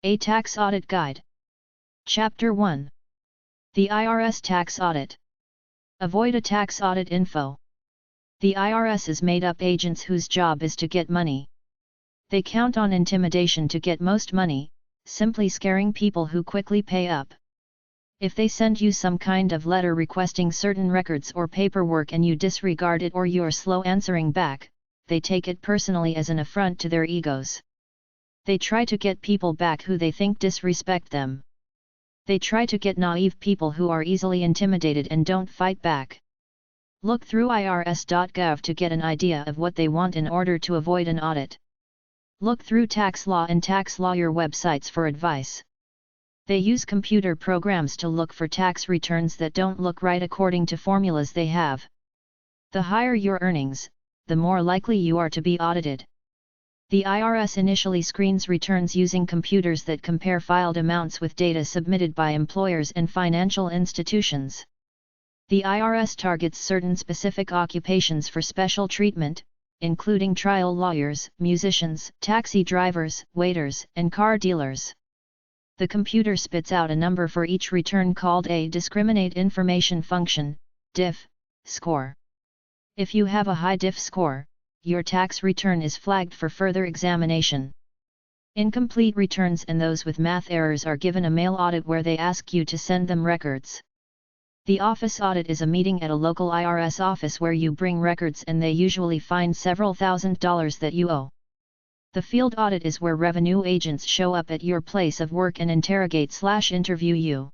A Tax Audit Guide. Chapter 1. The IRS Tax Audit. Avoid a tax audit info. The IRS is made up agents whose job is to get money. They count on intimidation to get most money, simply scaring people who quickly pay up. If they send you some kind of letter requesting certain records or paperwork and you disregard it or you're slow answering back, they take it personally as an affront to their egos. They try to get people back who they think disrespect them. They try to get naive people who are easily intimidated and don't fight back. Look through irs.gov to get an idea of what they want in order to avoid an audit. Look through tax law and tax lawyer websites for advice. They use computer programs to look for tax returns that don't look right according to formulas they have. The higher your earnings, the more likely you are to be audited. The IRS initially screens returns using computers that compare filed amounts with data submitted by employers and financial institutions. The IRS targets certain specific occupations for special treatment, including trial lawyers, musicians, taxi drivers, waiters, and car dealers. The computer spits out a number for each return called a Discriminate Information Function, DIF, score. If you have a high DIF score, your tax return is flagged for further examination. Incomplete returns and those with math errors are given a mail audit where they ask you to send them records. The office audit is a meeting at a local IRS office where you bring records and they usually find several $1,000s that you owe. The field audit is where revenue agents show up at your place of work and interrogate/interview you.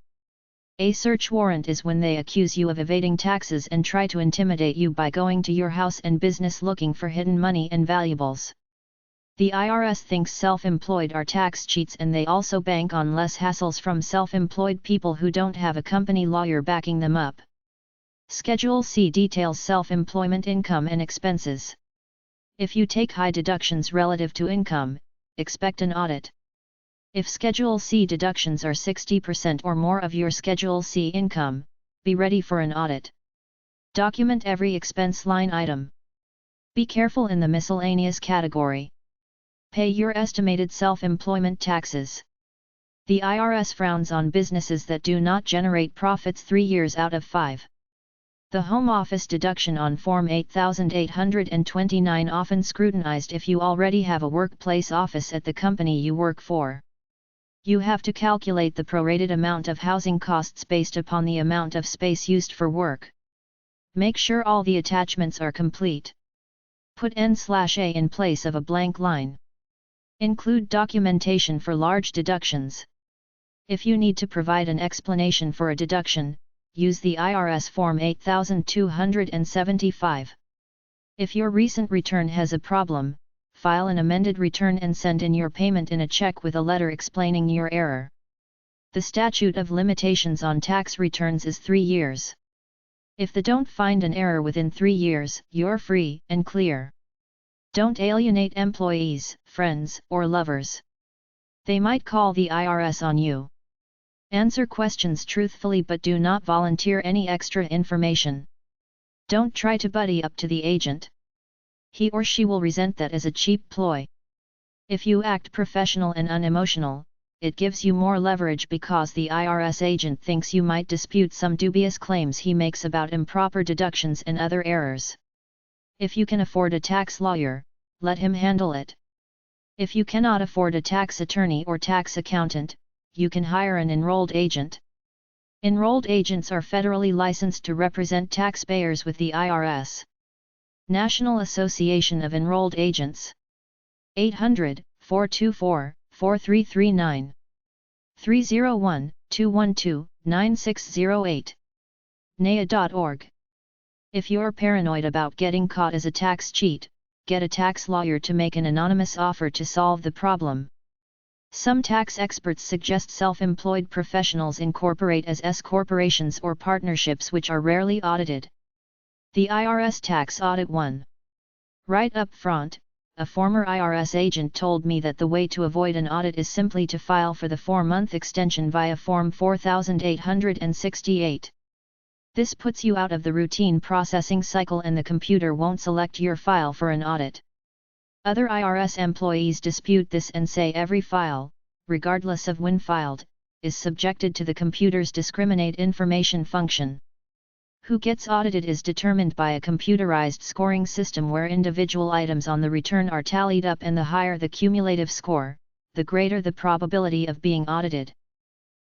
A search warrant is when they accuse you of evading taxes and try to intimidate you by going to your house and business looking for hidden money and valuables. The IRS thinks self-employed are tax cheats and they also bank on less hassles from self-employed people who don't have a company lawyer backing them up. Schedule C details self-employment income and expenses. If you take high deductions relative to income, expect an audit. If Schedule C deductions are 60% or more of your Schedule C income, be ready for an audit. Document every expense line item. Be careful in the miscellaneous category. Pay your estimated self-employment taxes. The IRS frowns on businesses that do not generate profits 3 years out of 5. The home office deduction on Form 8829 often scrutinized if you already have a workplace office at the company you work for. You have to calculate the prorated amount of housing costs based upon the amount of space used for work. Make sure all the attachments are complete. Put N/A in place of a blank line. Include documentation for large deductions. If you need to provide an explanation for a deduction, use the IRS Form 8275. If your recent return has a problem, file an amended return and send in your payment in a check with a letter explaining your error. The statute of limitations on tax returns is 3 years. If they don't find an error within 3 years, you're free and clear. Don't alienate employees, friends, or lovers. They might call the IRS on you. Answer questions truthfully but do not volunteer any extra information. Don't try to buddy up to the agent. He or she will resent that as a cheap ploy. If you act professional and unemotional, it gives you more leverage because the IRS agent thinks you might dispute some dubious claims he makes about improper deductions and other errors. If you can afford a tax lawyer, let him handle it. If you cannot afford a tax attorney or tax accountant, you can hire an enrolled agent. Enrolled agents are federally licensed to represent taxpayers with the IRS. National Association of Enrolled Agents. 800-424-4339. 301-212-9608. NAA.org. If you're paranoid about getting caught as a tax cheat, get a tax lawyer to make an anonymous offer to solve the problem. Some tax experts suggest self-employed professionals incorporate as S corporations or partnerships which are rarely audited. The IRS Tax Audit 1. Right up front, a former IRS agent told me that the way to avoid an audit is simply to file for the 4-month extension via Form 4868. This puts you out of the routine processing cycle and the computer won't select your file for an audit. Other IRS employees dispute this and say every file, regardless of when filed, is subjected to the computer's discriminate information function. Who gets audited is determined by a computerized scoring system where individual items on the return are tallied up, and the higher the cumulative score, the greater the probability of being audited.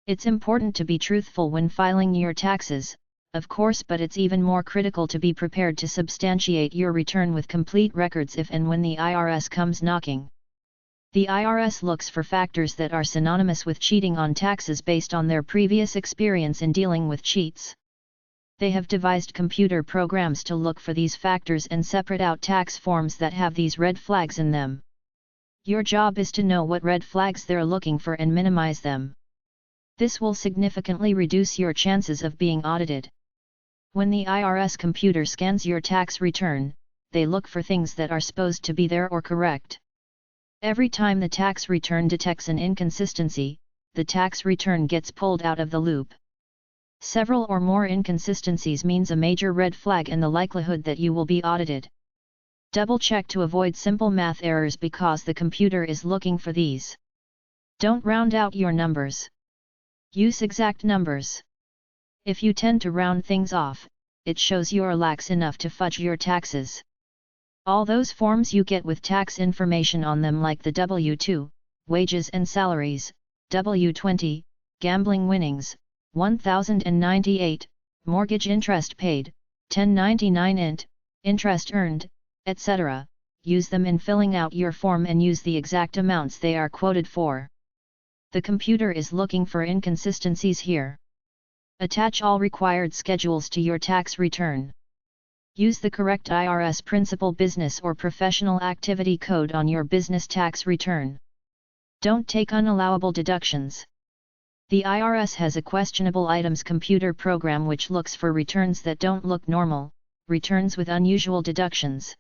It's important to be truthful when filing your taxes, of course, but it's even more critical to be prepared to substantiate your return with complete records if and when the IRS comes knocking. The IRS looks for factors that are synonymous with cheating on taxes based on their previous experience in dealing with cheats. They have devised computer programs to look for these factors and separate out tax forms that have these red flags in them. Your job is to know what red flags they're looking for and minimize them. This will significantly reduce your chances of being audited. When the IRS computer scans your tax return, they look for things that are supposed to be there or correct. Every time the tax return detects an inconsistency, the tax return gets pulled out of the loop. Several or more inconsistencies means a major red flag and the likelihood that you will be audited. Double check to avoid simple math errors because the computer is looking for these. Don't round out your numbers. Use exact numbers. If you tend to round things off, it shows you're lax enough to fudge your taxes. All those forms you get with tax information on them, like the W-2, wages and salaries, W-20, gambling winnings, 1098, mortgage interest paid, 1099 int, interest earned, etc., use them in filling out your form and use the exact amounts they are quoted for. The computer is looking for inconsistencies here. Attach all required schedules to your tax return. Use the correct IRS principal business or professional activity code on your business tax return. Don't take unallowable deductions. The IRS has a questionable items computer program which looks for returns that don't look normal, returns with unusual deductions.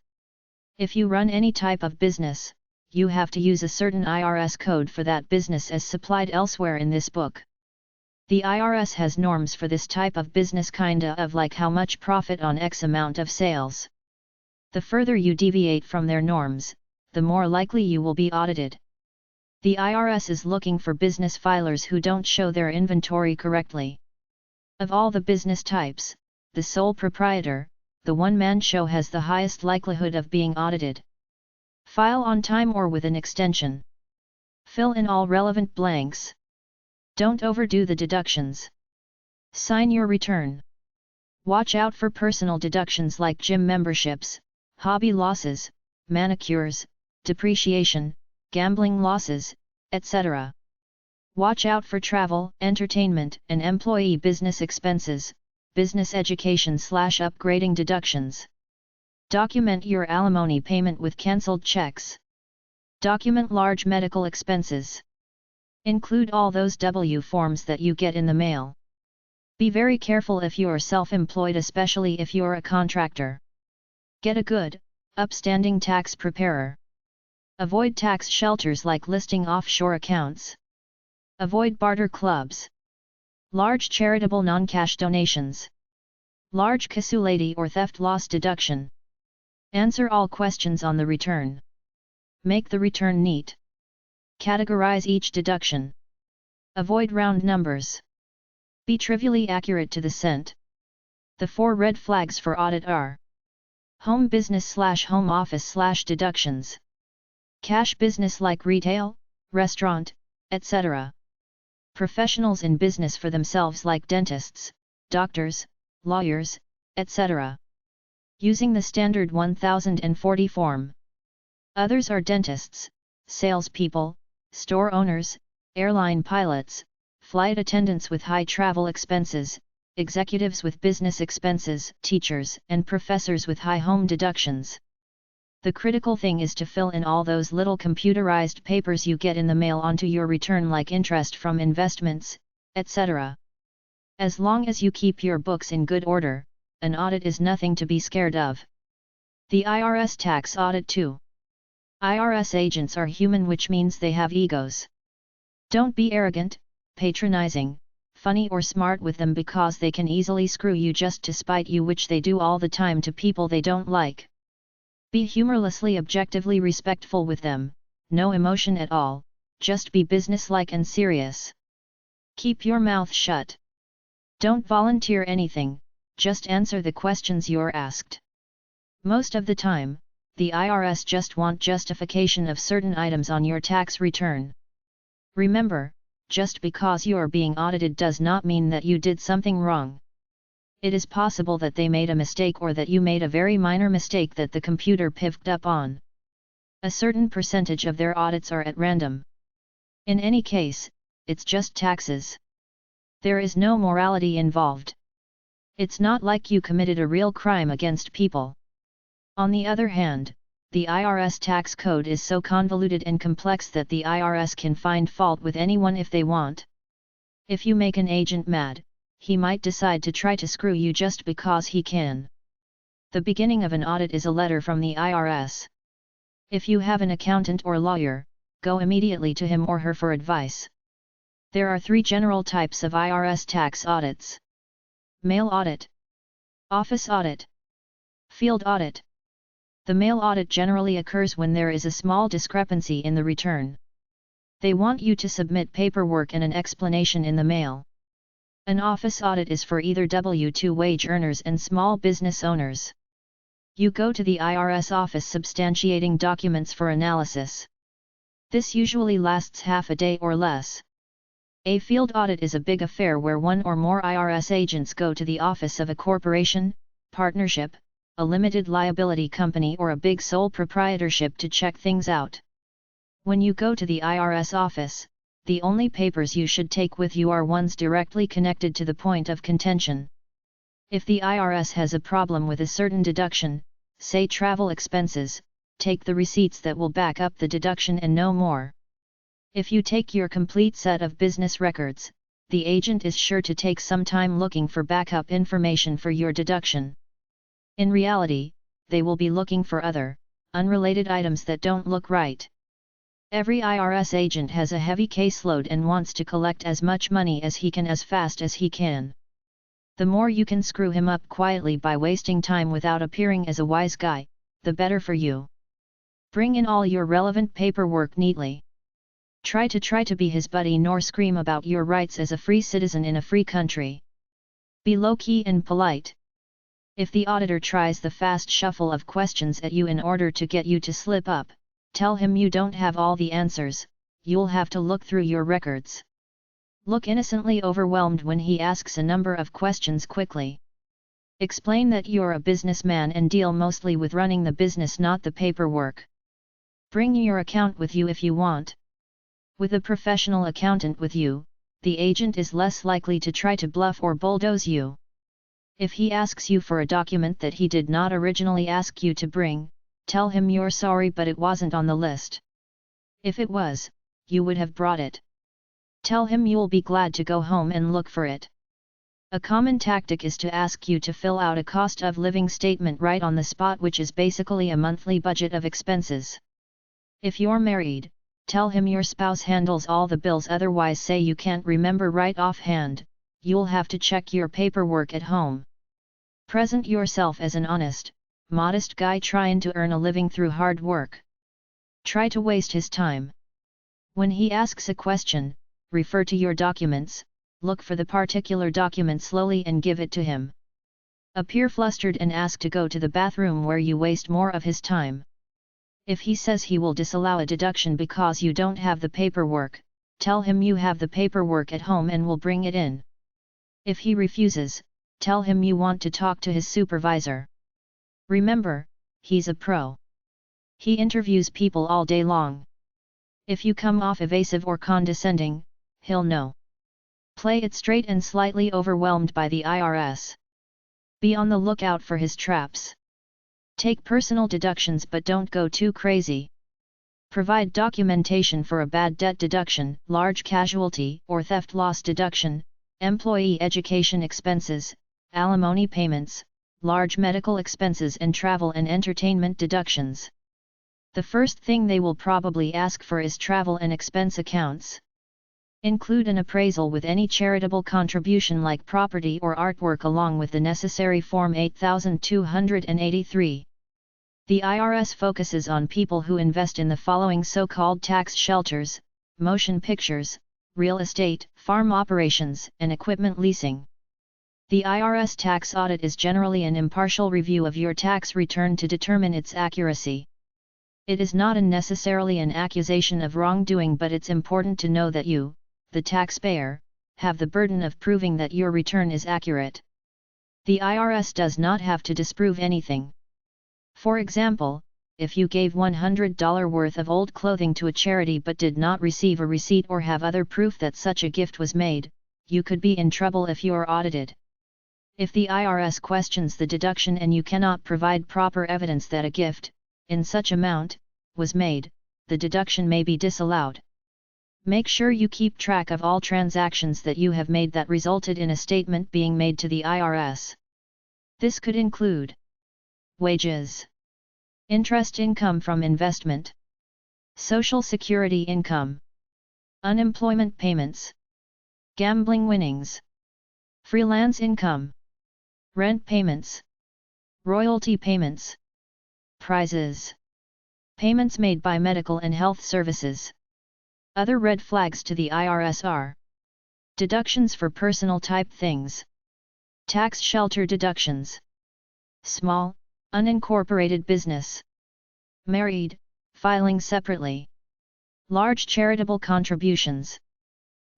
If you run any type of business, you have to use a certain IRS code for that business as supplied elsewhere in this book. The IRS has norms for this type of business, kinda of like how much profit on X amount of sales. The further you deviate from their norms, the more likely you will be audited. The IRS is looking for business filers who don't show their inventory correctly. Of all the business types, the sole proprietor, the one-man show, has the highest likelihood of being audited. File on time or with an extension. Fill in all relevant blanks. Don't overdo the deductions. Sign your return. Watch out for personal deductions like gym memberships, hobby losses, manicures, depreciation, gambling losses, etc. Watch out for travel, entertainment, and employee business expenses, business education/upgrading deductions. Document your alimony payment with cancelled checks. Document large medical expenses. Include all those W forms that you get in the mail. Be very careful if you're self-employed, especially if you're a contractor. Get a good, upstanding tax preparer. Avoid tax shelters like listing offshore accounts. Avoid barter clubs. Large charitable non-cash donations. Large casulati or theft loss deduction. Answer all questions on the return. Make the return neat. Categorize each deduction. Avoid round numbers. Be trivially accurate to the cent. The 4 red flags for audit are: home business/home office/deductions. Cash business like retail, restaurant, etc. Professionals in business for themselves like dentists, doctors, lawyers, etc. Using the standard 1040 form. Others are dentists, salespeople, store owners, airline pilots, flight attendants with high travel expenses, executives with business expenses, teachers, and professors with high home deductions. The critical thing is to fill in all those little computerized papers you get in the mail onto your return, like interest from investments, etc. As long as you keep your books in good order, an audit is nothing to be scared of. The IRS Tax Audit 2. IRS agents are human, which means they have egos. Don't be arrogant, patronizing, funny or smart with them, because they can easily screw you just to spite you, which they do all the time to people they don't like. Be humorlessly objectively respectful with them, no emotion at all, just be businesslike and serious. Keep your mouth shut. Don't volunteer anything, just answer the questions you're asked. Most of the time, the IRS just want justification of certain items on your tax return. Remember, just because you're being audited does not mean that you did something wrong. It is possible that they made a mistake or that you made a very minor mistake that the computer picked up on. A certain percentage of their audits are at random. In any case, it's just taxes. There is no morality involved. It's not like you committed a real crime against people. On the other hand, the IRS tax code is so convoluted and complex that the IRS can find fault with anyone if they want. If you make an agent mad, he might decide to try to screw you just because he can. The beginning of an audit is a letter from the IRS. If you have an accountant or lawyer, go immediately to him or her for advice. There are 3 general types of IRS tax audits: mail audit, office audit, field audit. The mail audit generally occurs when there is a small discrepancy in the return. They want you to submit paperwork and an explanation in the mail. An office audit is for either W-2 wage earners and small business owners. You go to the IRS office substantiating documents for analysis. This usually lasts half a day or less. A field audit is a big affair where one or more IRS agents go to the office of a corporation, partnership, a limited liability company or a big sole proprietorship to check things out. When you go to the IRS office, the only papers you should take with you are ones directly connected to the point of contention. If the IRS has a problem with a certain deduction, say travel expenses, take the receipts that will back up the deduction and no more. If you take your complete set of business records, the agent is sure to take some time looking for backup information for your deduction. In reality, they will be looking for other, unrelated items that don't look right. Every IRS agent has a heavy caseload and wants to collect as much money as he can as fast as he can. The more you can screw him up quietly by wasting time without appearing as a wise guy, the better for you. Bring in all your relevant paperwork neatly. Try to be his buddy nor scream about your rights as a free citizen in a free country. Be low-key and polite. If the auditor tries the fast shuffle of questions at you in order to get you to slip up, tell him you don't have all the answers, you'll have to look through your records. Look innocently overwhelmed when he asks a number of questions quickly. Explain that you're a businessman and deal mostly with running the business, not the paperwork. Bring your account with you if you want. With a professional accountant with you, the agent is less likely to try to bluff or bulldoze you. If he asks you for a document that he did not originally ask you to bring, tell him you're sorry but it wasn't on the list. If it was, you would have brought it. Tell him you'll be glad to go home and look for it. A common tactic is to ask you to fill out a cost of living statement right on the spot, which is basically a monthly budget of expenses. If you're married, tell him your spouse handles all the bills, otherwise say you can't remember right offhand, you'll have to check your paperwork at home. Present yourself as an honest, modest guy trying to earn a living through hard work. Try to waste his time. When he asks a question, refer to your documents, look for the particular document slowly and give it to him. Appear flustered and ask to go to the bathroom where you waste more of his time. If he says he will disallow a deduction because you don't have the paperwork, tell him you have the paperwork at home and will bring it in. If he refuses, tell him you want to talk to his supervisor. Remember, he's a pro. He interviews people all day long. If you come off evasive or condescending, he'll know. Play it straight and slightly overwhelmed by the IRS. Be on the lookout for his traps. Take personal deductions but don't go too crazy. Provide documentation for a bad debt deduction, large casualty or theft loss deduction, employee education expenses, alimony payments, large medical expenses and travel and entertainment deductions. The first thing they will probably ask for is travel and expense accounts. Include an appraisal with any charitable contribution like property or artwork along with the necessary Form 8283. The IRS focuses on people who invest in the following so-called tax shelters: motion pictures, real estate, farm operations, and equipment leasing. The IRS tax audit is generally an impartial review of your tax return to determine its accuracy. It is not necessarily an accusation of wrongdoing, but it's important to know that you, the taxpayer, have the burden of proving that your return is accurate. The IRS does not have to disprove anything. For example, if you gave $100 worth of old clothing to a charity but did not receive a receipt or have other proof that such a gift was made, you could be in trouble if you are audited. If the IRS questions the deduction and you cannot provide proper evidence that a gift, in such amount, was made, the deduction may be disallowed. Make sure you keep track of all transactions that you have made that resulted in a statement being made to the IRS. This could include wages, interest income from investment, Social Security income, unemployment payments, gambling winnings, freelance income, rent payments, royalty payments, prizes, payments made by medical and health services. Other red flags to the IRS are deductions for personal type things, tax shelter deductions, small, unincorporated business, married, filing separately, large charitable contributions,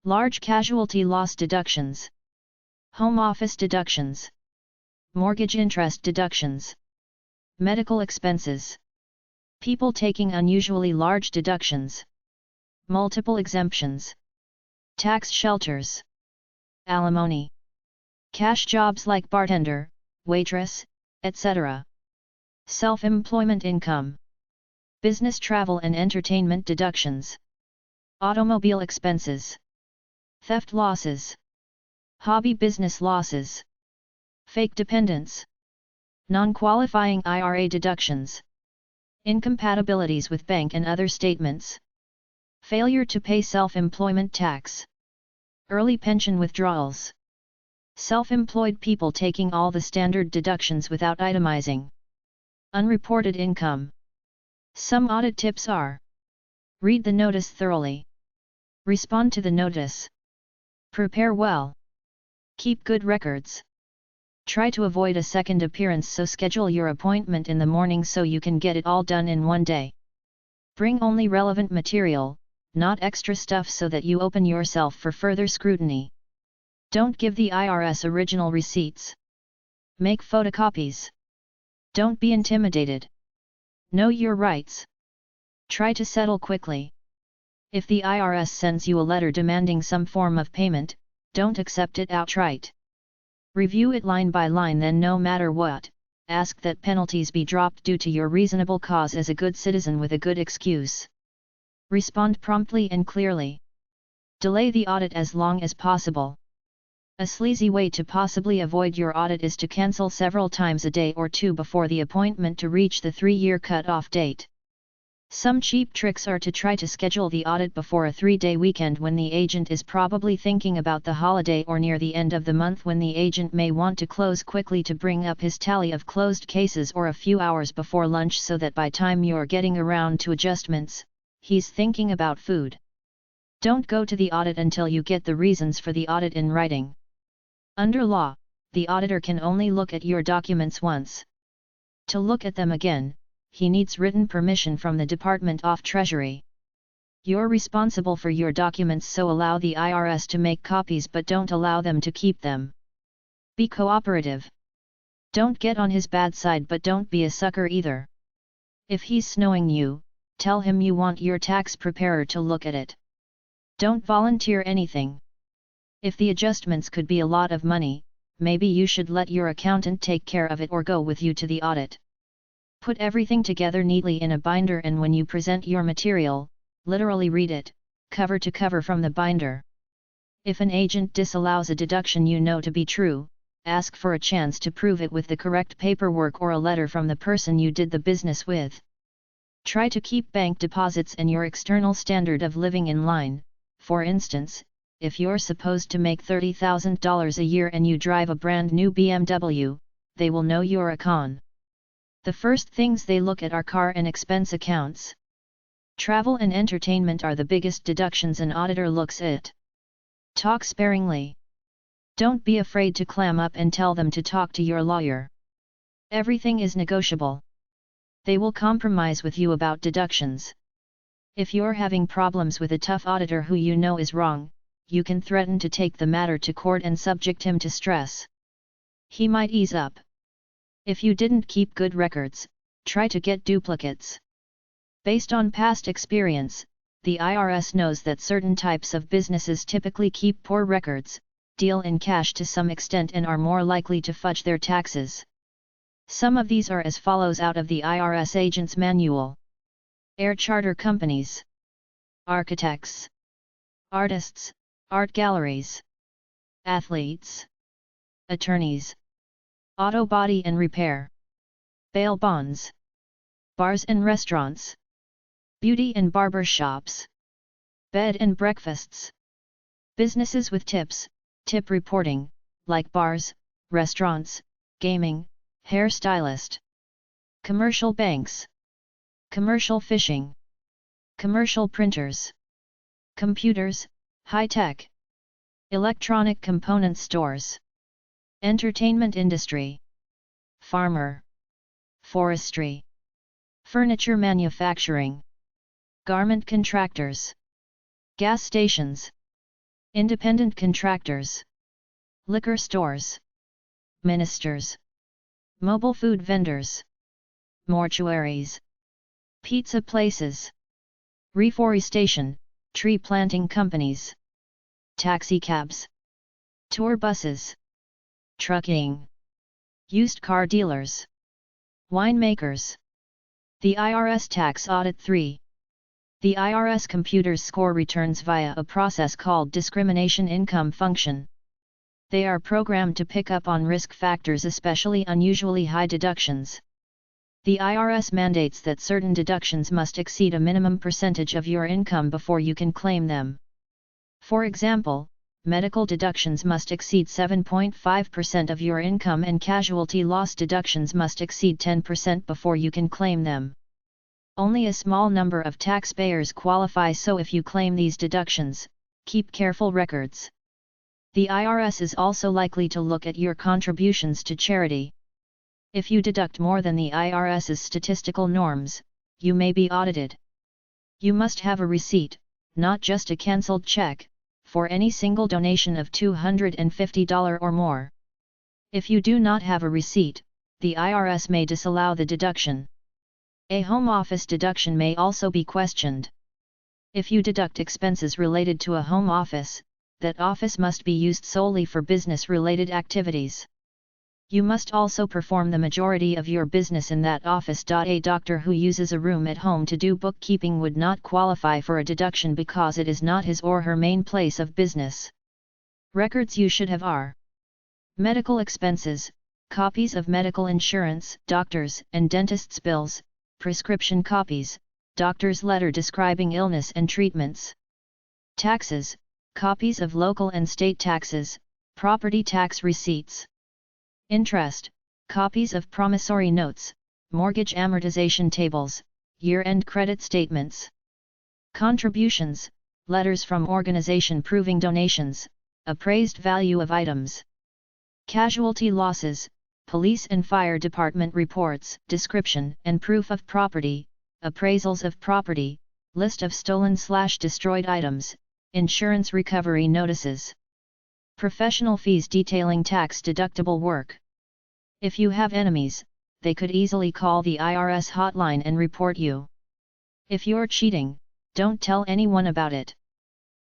large casualty loss deductions, home office deductions, mortgage interest deductions, medical expenses, people taking unusually large deductions, multiple exemptions, tax shelters, alimony, cash jobs like bartender, waitress, etc., self-employment income, business travel and entertainment deductions, automobile expenses, theft losses, hobby business losses, fake dependents, non-qualifying IRA deductions, incompatibilities with bank and other statements, failure to pay self-employment tax, early pension withdrawals, self-employed people taking all the standard deductions without itemizing, unreported income. Some audit tips are: read the notice thoroughly, respond to the notice, prepare well, keep good records. Try to avoid a second appearance, so schedule your appointment in the morning so you can get it all done in one day. Bring only relevant material, not extra stuff, so that you open yourself for further scrutiny. Don't give the IRS original receipts. Make photocopies. Don't be intimidated. Know your rights. Try to settle quickly. If the IRS sends you a letter demanding some form of payment, don't accept it outright. Review it line by line, then no matter what, ask that penalties be dropped due to your reasonable cause as a good citizen with a good excuse. Respond promptly and clearly. Delay the audit as long as possible. A sleazy way to possibly avoid your audit is to cancel several times a day or two before the appointment to reach the 3-year cut-off date. Some cheap tricks are to try to schedule the audit before a 3-day weekend when the agent is probably thinking about the holiday, or near the end of the month when the agent may want to close quickly to bring up his tally of closed cases, or a few hours before lunch so that by time you're getting around to adjustments, he's thinking about food. Don't go to the audit until you get the reasons for the audit in writing. Under law, the auditor can only look at your documents once. To look at them again, he needs written permission from the Department of Treasury. You're responsible for your documents, so allow the IRS to make copies but don't allow them to keep them. Be cooperative. Don't get on his bad side, but don't be a sucker either. If he's snowing you, tell him you want your tax preparer to look at it. Don't volunteer anything. If the adjustments could be a lot of money, maybe you should let your accountant take care of it or go with you to the audit. Put everything together neatly in a binder, and when you present your material, literally read it, cover to cover from the binder. If an agent disallows a deduction you know to be true, ask for a chance to prove it with the correct paperwork or a letter from the person you did the business with. Try to keep bank deposits and your external standard of living in line. For instance, if you're supposed to make $30,000 a year and you drive a brand new BMW, they will know you're a con. The first things they look at are car and expense accounts. Travel and entertainment are the biggest deductions an auditor looks at. Talk sparingly. Don't be afraid to clam up and tell them to talk to your lawyer. Everything is negotiable. They will compromise with you about deductions. If you're having problems with a tough auditor who you know is wrong, you can threaten to take the matter to court and subject him to stress. He might ease up. If you didn't keep good records, try to get duplicates. Based on past experience, the IRS knows that certain types of businesses typically keep poor records, deal in cash to some extent, and are more likely to fudge their taxes. Some of these are as follows out of the IRS Agent's Manual. Air charter companies, architects, artists, art galleries, athletes, attorneys, auto body and repair, bail bonds, bars and restaurants, beauty and barber shops, bed and breakfasts, businesses with tips, tip reporting, like bars, restaurants, gaming, hairstylist, commercial banks, commercial fishing, commercial printers, computers, high-tech, electronic component stores, entertainment industry, farmer, forestry, furniture manufacturing, garment contractors, gas stations, independent contractors, liquor stores, ministers, mobile food vendors, mortuaries, pizza places, reforestation, tree planting companies, taxicabs, tour buses, trucking, used car dealers, winemakers. The IRS Tax Audit 3. The IRS computers score returns via a process called discrimination income function. They are programmed to pick up on risk factors, especially unusually high deductions. The IRS mandates that certain deductions must exceed a minimum percentage of your income before you can claim them. For example, medical deductions must exceed 7.5% of your income and casualty loss deductions must exceed 10% before you can claim them. Only a small number of taxpayers qualify, so if you claim these deductions, keep careful records. The IRS is also likely to look at your contributions to charity. If you deduct more than the IRS's statistical norms, you may be audited. You must have a receipt, not just a cancelled check, for any single donation of $250 or more. If you do not have a receipt, the IRS may disallow the deduction. A home office deduction may also be questioned. If you deduct expenses related to a home office, that office must be used solely for business-related activities. You must also perform the majority of your business in that office. A doctor who uses a room at home to do bookkeeping would not qualify for a deduction because it is not his or her main place of business. Records you should have are medical expenses, copies of medical insurance, doctors' and dentists' bills, prescription copies, doctor's letter describing illness and treatments, taxes, copies of local and state taxes, property tax receipts, interest, copies of promissory notes, mortgage amortization tables, year-end credit statements, contributions, letters from organization proving donations, appraised value of items, casualty losses, police and fire department reports, description and proof of property, appraisals of property, list of stolen/destroyed items, insurance recovery notices. Professional fees detailing tax-deductible work. If you have enemies, they could easily call the IRS hotline and report you. If you're cheating, don't tell anyone about it.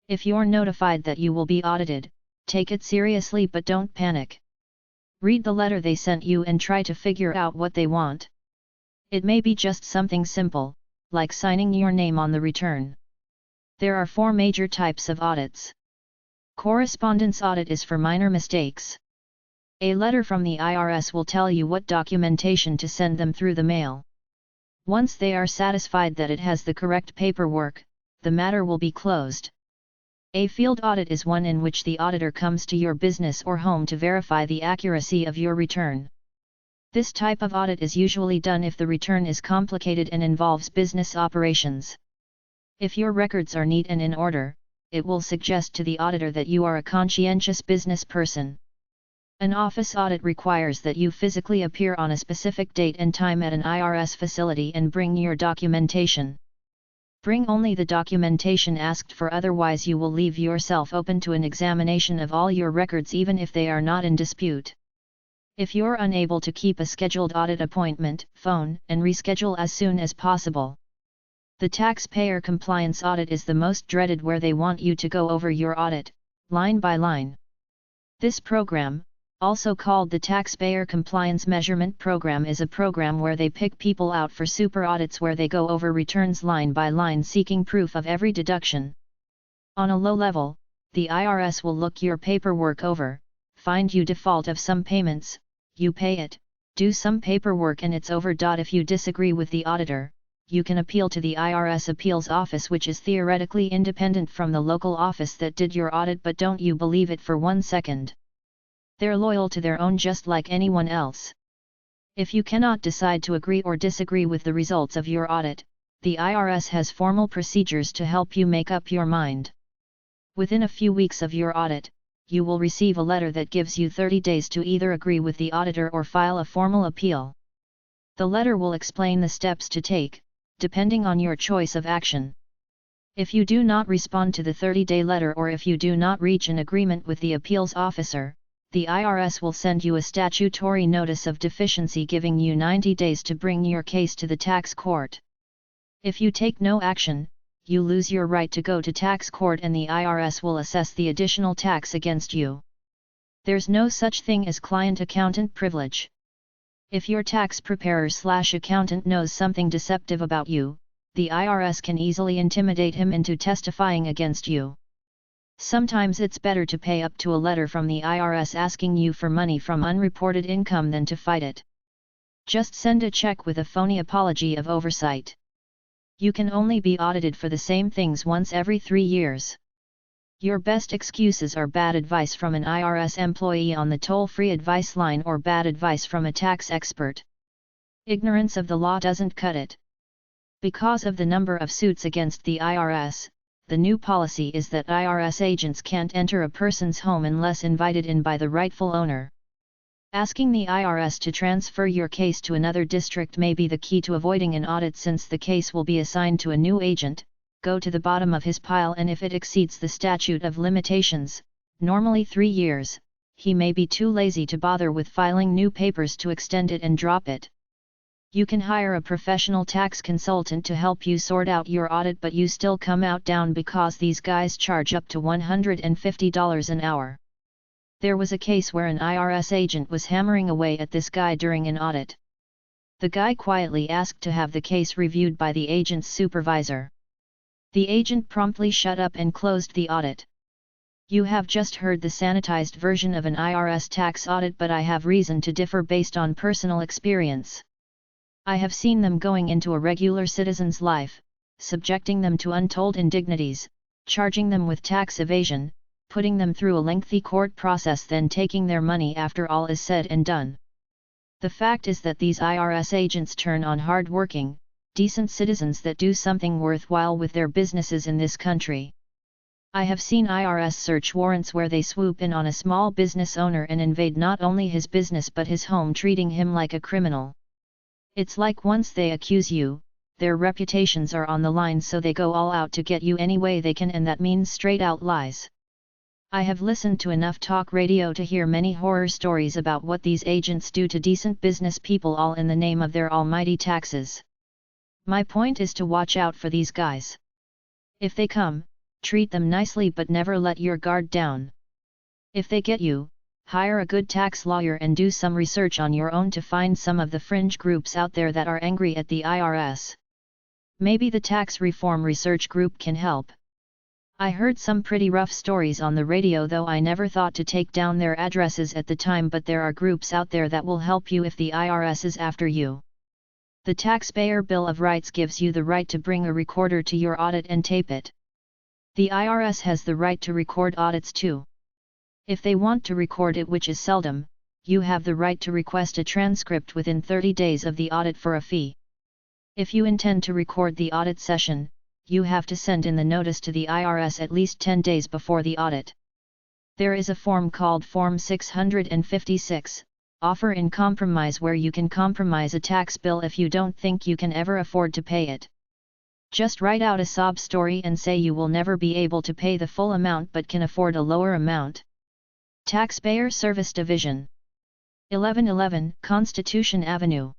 If you're notified that you will be audited, take it seriously but don't panic. Read the letter they sent you and try to figure out what they want. It may be just something simple, like signing your name on the return. There are 4 major types of audits. Correspondence audit is for minor mistakes. A letter from the IRS will tell you what documentation to send them through the mail. Once they are satisfied that it has the correct paperwork, the matter will be closed. A field audit is one in which the auditor comes to your business or home to verify the accuracy of your return. This type of audit is usually done if the return is complicated and involves business operations. If your records are neat and in order, it will suggest to the auditor that you are a conscientious business person. An office audit requires that you physically appear on a specific date and time at an IRS facility and bring your documentation. Bring only the documentation asked for, otherwise you will leave yourself open to an examination of all your records even if they are not in dispute. If you're unable to keep a scheduled audit appointment, phone and reschedule as soon as possible. The taxpayer compliance audit is the most dreaded, where they want you to go over your audit, line by line. This program, also called the Taxpayer Compliance Measurement Program, is a program where they pick people out for super audits where they go over returns line by line seeking proof of every deduction. On a low level, the IRS will look your paperwork over, find you default of some payments, you pay it, do some paperwork and it's over. If you disagree with the auditor, you can appeal to the IRS Appeals Office, which is theoretically independent from the local office that did your audit, but don't you believe it for 1 second. They're loyal to their own just like anyone else. If you cannot decide to agree or disagree with the results of your audit, the IRS has formal procedures to help you make up your mind. Within a few weeks of your audit, you will receive a letter that gives you 30 days to either agree with the auditor or file a formal appeal. The letter will explain the steps to take, depending on your choice of action. If you do not respond to the 30-day letter, or if you do not reach an agreement with the appeals officer, the IRS will send you a statutory notice of deficiency giving you 90 days to bring your case to the tax court. If you take no action, you lose your right to go to tax court and the IRS will assess the additional tax against you. There's no such thing as client-accountant privilege. If your tax preparer/accountant knows something deceptive about you, the IRS can easily intimidate him into testifying against you. Sometimes it's better to pay up to a letter from the IRS asking you for money from unreported income than to fight it. Just send a check with a phony apology of oversight. You can only be audited for the same things once every 3 years. Your best excuses are bad advice from an IRS employee on the toll-free advice line or bad advice from a tax expert. Ignorance of the law doesn't cut it. Because of the number of suits against the IRS, the new policy is that IRS agents can't enter a person's home unless invited in by the rightful owner. Asking the IRS to transfer your case to another district may be the key to avoiding an audit, since the case will be assigned to a new agent, go to the bottom of his pile, and if it exceeds the statute of limitations, normally 3 years, he may be too lazy to bother with filing new papers to extend it and drop it. You can hire a professional tax consultant to help you sort out your audit, but you still come out down because these guys charge up to $150 an hour. There was a case where an IRS agent was hammering away at this guy during an audit. The guy quietly asked to have the case reviewed by the agent's supervisor. The agent promptly shut up and closed the audit. You have just heard the sanitized version of an IRS tax audit, but I have reason to differ based on personal experience. I have seen them going into a regular citizen's life, subjecting them to untold indignities, charging them with tax evasion, putting them through a lengthy court process, then taking their money after all is said and done. The fact is that these IRS agents turn on hard-working, decent citizens that do something worthwhile with their businesses in this country. I have seen IRS search warrants where they swoop in on a small business owner and invade not only his business but his home, treating him like a criminal. It's like once they accuse you, their reputations are on the line, so they go all out to get you any way they can, and that means straight out lies. I have listened to enough talk radio to hear many horror stories about what these agents do to decent business people, all in the name of their almighty taxes. My point is to watch out for these guys. If they come, treat them nicely but never let your guard down. If they get you, hire a good tax lawyer and do some research on your own to find some of the fringe groups out there that are angry at the IRS. Maybe the Tax Reform Research Group can help. I heard some pretty rough stories on the radio, though I never thought to take down their addresses at the time, but there are groups out there that will help you if the IRS is after you. The Taxpayer Bill of Rights gives you the right to bring a recorder to your audit and tape it. The IRS has the right to record audits too. If they want to record it, which is seldom, you have the right to request a transcript within 30 days of the audit for a fee. If you intend to record the audit session, you have to send in the notice to the IRS at least 10 days before the audit. There is a form called Form 656, Offer in Compromise, where you can compromise a tax bill if you don't think you can ever afford to pay it. Just write out a sob story and say you will never be able to pay the full amount but can afford a lower amount. Taxpayer Service Division, 1111 Constitution Avenue,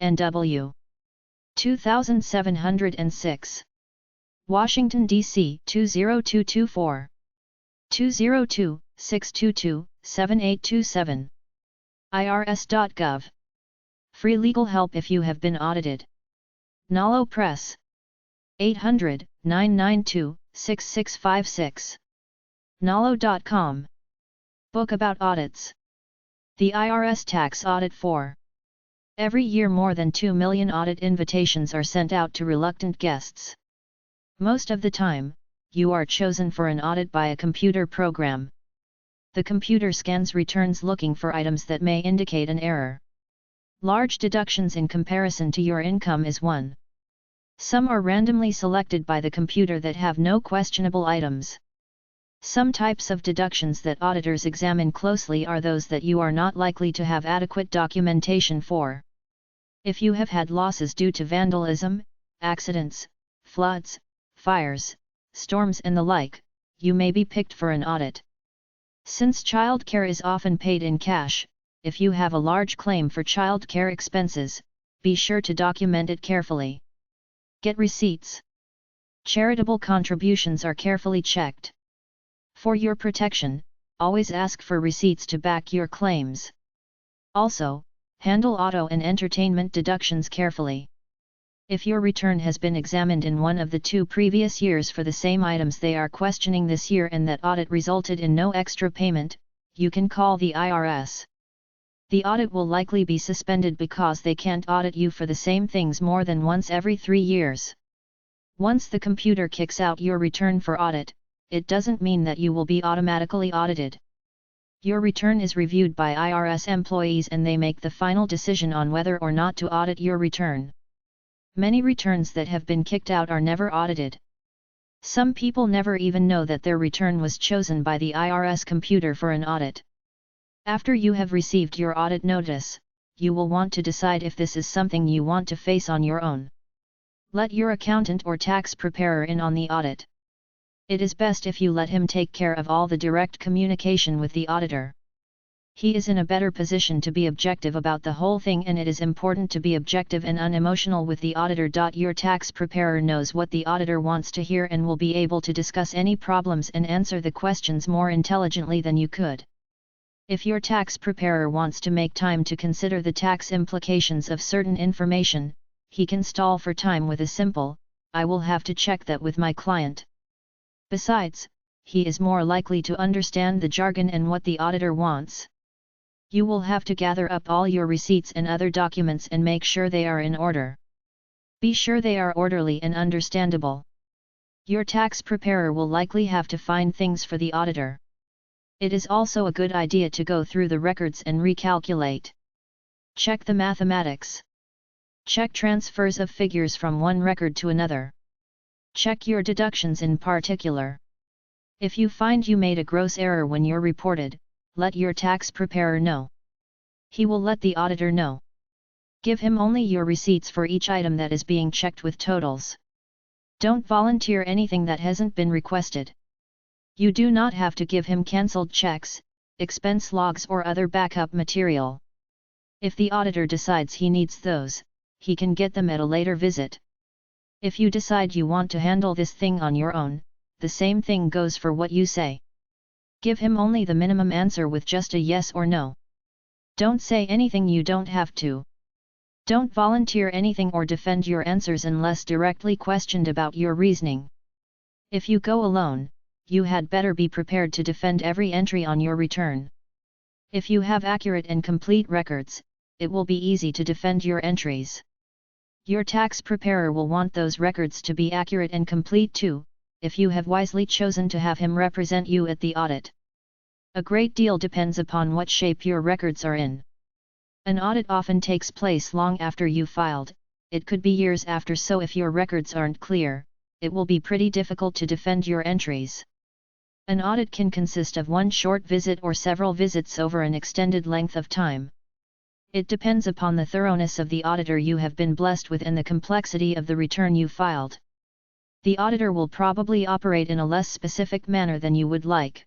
NW 2706, Washington, D.C. 20224, 202-622-7827, irs.gov. Free legal help if you have been audited. Nalo Press, 800-992-6656, nalo.com. Book about audits. The IRS Tax Audit 4. Every year more than 2 million audit invitations are sent out to reluctant guests. Most of the time, you are chosen for an audit by a computer program. The computer scans returns looking for items that may indicate an error. Large deductions in comparison to your income is one. Some are randomly selected by the computer that have no questionable items. Some types of deductions that auditors examine closely are those that you are not likely to have adequate documentation for. If you have had losses due to vandalism, accidents, floods, fires, storms and the like, you may be picked for an audit. Since child care is often paid in cash, if you have a large claim for child care expenses, be sure to document it carefully. Get receipts. Charitable contributions are carefully checked. For your protection, always ask for receipts to back your claims. Also, handle auto and entertainment deductions carefully. If your return has been examined in one of the 2 previous years for the same items they are questioning this year and that audit resulted in no extra payment, you can call the IRS. The audit will likely be suspended because they can't audit you for the same things more than once every 3 years. Once the computer kicks out your return for audit, it doesn't mean that you will be automatically audited. Your return is reviewed by IRS employees and they make the final decision on whether or not to audit your return. Many returns that have been kicked out are never audited. Some people never even know that their return was chosen by the IRS computer for an audit. After you have received your audit notice, you will want to decide if this is something you want to face on your own. Let your accountant or tax preparer in on the audit. It is best if you let him take care of all the direct communication with the auditor. He is in a better position to be objective about the whole thing, and it is important to be objective and unemotional with the auditor. Your tax preparer knows what the auditor wants to hear and will be able to discuss any problems and answer the questions more intelligently than you could. If your tax preparer wants to make time to consider the tax implications of certain information, he can stall for time with a simple, "I will have to check that with my client." Besides, he is more likely to understand the jargon and what the auditor wants. You will have to gather up all your receipts and other documents and make sure they are in order. Be sure they are orderly and understandable. Your tax preparer will likely have to find things for the auditor. It is also a good idea to go through the records and recalculate. Check the mathematics. Check transfers of figures from one record to another. Check your deductions in particular. If you find you made a gross error when you're reported, let your tax preparer know. He will let the auditor know. Give him only your receipts for each item that is being checked with totals. Don't volunteer anything that hasn't been requested. You do not have to give him cancelled checks, expense logs or other backup material. If the auditor decides he needs those, he can get them at a later visit. If you decide you want to handle this thing on your own, the same thing goes for what you say. Give him only the minimum answer with just a yes or no. Don't say anything you don't have to. Don't volunteer anything or defend your answers unless directly questioned about your reasoning. If you go alone, you had better be prepared to defend every entry on your return. If you have accurate and complete records, it will be easy to defend your entries. Your tax preparer will want those records to be accurate and complete too, if you have wisely chosen to have him represent you at the audit. A great deal depends upon what shape your records are in. An audit often takes place long after you filed, it could be years after, so if your records aren't clear, it will be pretty difficult to defend your entries. An audit can consist of one short visit or several visits over an extended length of time. It depends upon the thoroughness of the auditor you have been blessed with and the complexity of the return you filed. The auditor will probably operate in a less specific manner than you would like.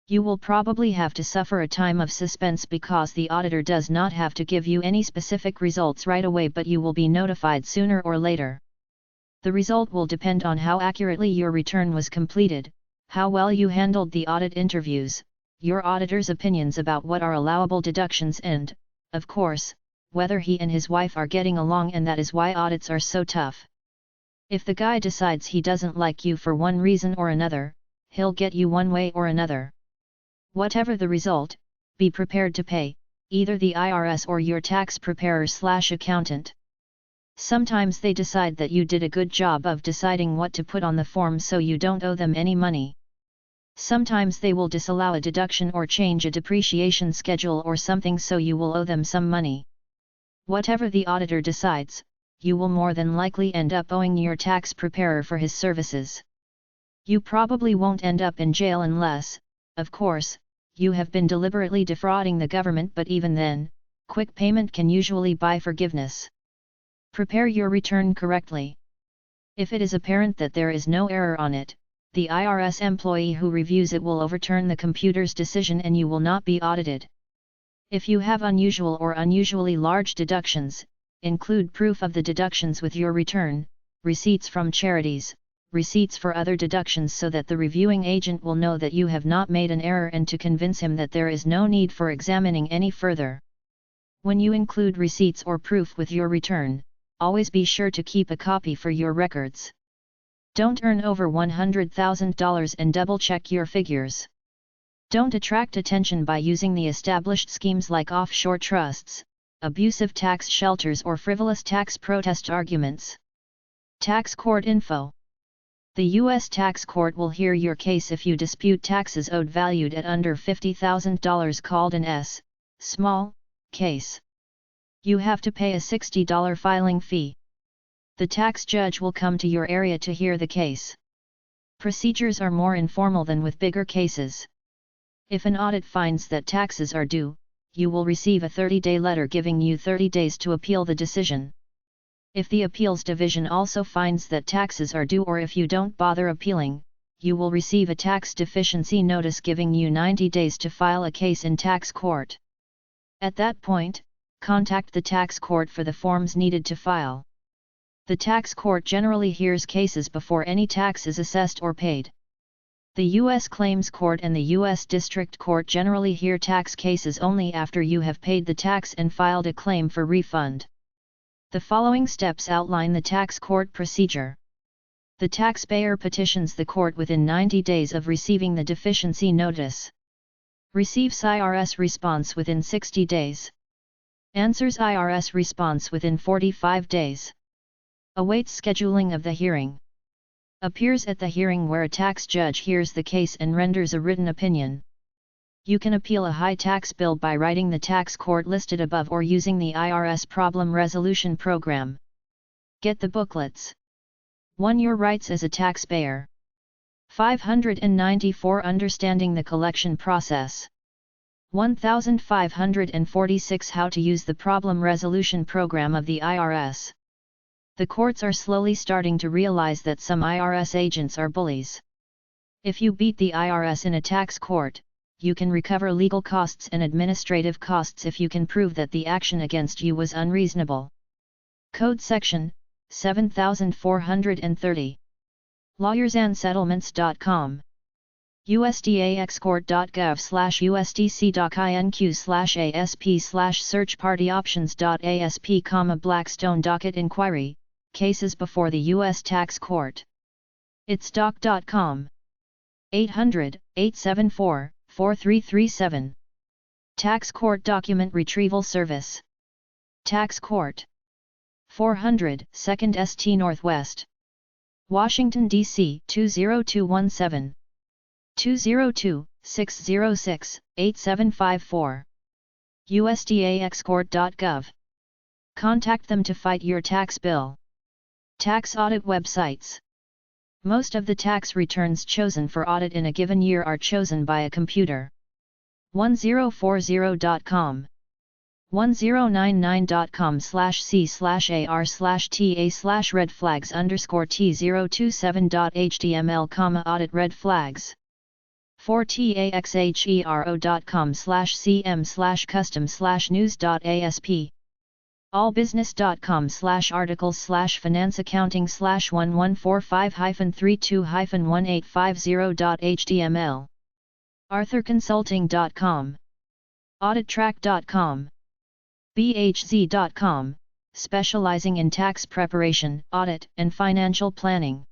You will probably have to suffer a time of suspense because the auditor does not have to give you any specific results right away, but you will be notified sooner or later. The result will depend on how accurately your return was completed, how well you handled the audit interviews, your auditor's opinions about what are allowable deductions and, of course, whether he and his wife are getting along, and that is why audits are so tough. If the guy decides he doesn't like you for one reason or another, he'll get you one way or another. Whatever the result, be prepared to pay, either the IRS or your tax preparer/accountant. Sometimes they decide that you did a good job of deciding what to put on the form so you don't owe them any money. Sometimes they will disallow a deduction or change a depreciation schedule or something so you will owe them some money. Whatever the auditor decides, you will more than likely end up owing your tax preparer for his services. You probably won't end up in jail unless, of course, you have been deliberately defrauding the government, but even then, quick payment can usually buy forgiveness. Prepare your return correctly. If it is apparent that there is no error on it, the IRS employee who reviews it will overturn the computer's decision and you will not be audited. If you have unusual or unusually large deductions, include proof of the deductions with your return, receipts from charities, receipts for other deductions so that the reviewing agent will know that you have not made an error and to convince him that there is no need for examining any further. When you include receipts or proof with your return, always be sure to keep a copy for your records. Don't earn over $100,000 and double-check your figures. Don't attract attention by using the established schemes like offshore trusts, abusive tax shelters or frivolous tax protest arguments. Tax court info. The U.S. tax court will hear your case if you dispute taxes owed valued at under $50,000, called an small case. You have to pay a $60 filing fee. The tax judge will come to your area to hear the case. Procedures are more informal than with bigger cases. If an audit finds that taxes are due, you will receive a 30-day letter giving you 30 days to appeal the decision. If the appeals division also finds that taxes are due, or if you don't bother appealing, you will receive a tax deficiency notice giving you 90 days to file a case in tax court. At that point, contact the tax court for the forms needed to file. The tax court generally hears cases before any tax is assessed or paid. The U.S. Claims Court and the U.S. District Court generally hear tax cases only after you have paid the tax and filed a claim for refund. The following steps outline the tax court procedure. The taxpayer petitions the court within 90 days of receiving the deficiency notice. Receives IRS response within 60 days. Answers IRS response within 45 days. Awaits scheduling of the hearing. Appears at the hearing where a tax judge hears the case and renders a written opinion. You can appeal a high tax bill by writing the tax court listed above or using the IRS Problem Resolution Program. Get the booklets. 1. Your rights as a taxpayer. 594. Understanding the collection process. 1546. How to use the Problem Resolution Program of the IRS. The courts are slowly starting to realize that some IRS agents are bullies. If you beat the IRS in a tax court, you can recover legal costs and administrative costs if you can prove that the action against you was unreasonable. Code Section 7430. Lawyersandsettlements.com. USDAexcourt.gov/USDC.INQ/ASP/search-party-options.ASP, Blackstone Docket Inquiry, Cases before the U.S. Tax Court. Itsdoc.com. 800-874-4337. Tax Court Document Retrieval Service. Tax Court. 400 2nd St. Northwest. Washington, D.C. 20217. 202-606-8754. USDAexcourt.gov. Contact them to fight your tax bill. Tax audit websites. Most of the tax returns chosen for audit in a given year are chosen by a computer. 1040.com 1099.com/c/ar/ta/red flags _t027.html, audit red flags. 4taxhero.com/cm/custom/news.asp allbusiness.com/articles/1145-32-1850.html arthurconsulting.com audittrack.com bhz.com, specializing in tax preparation, audit, and financial planning.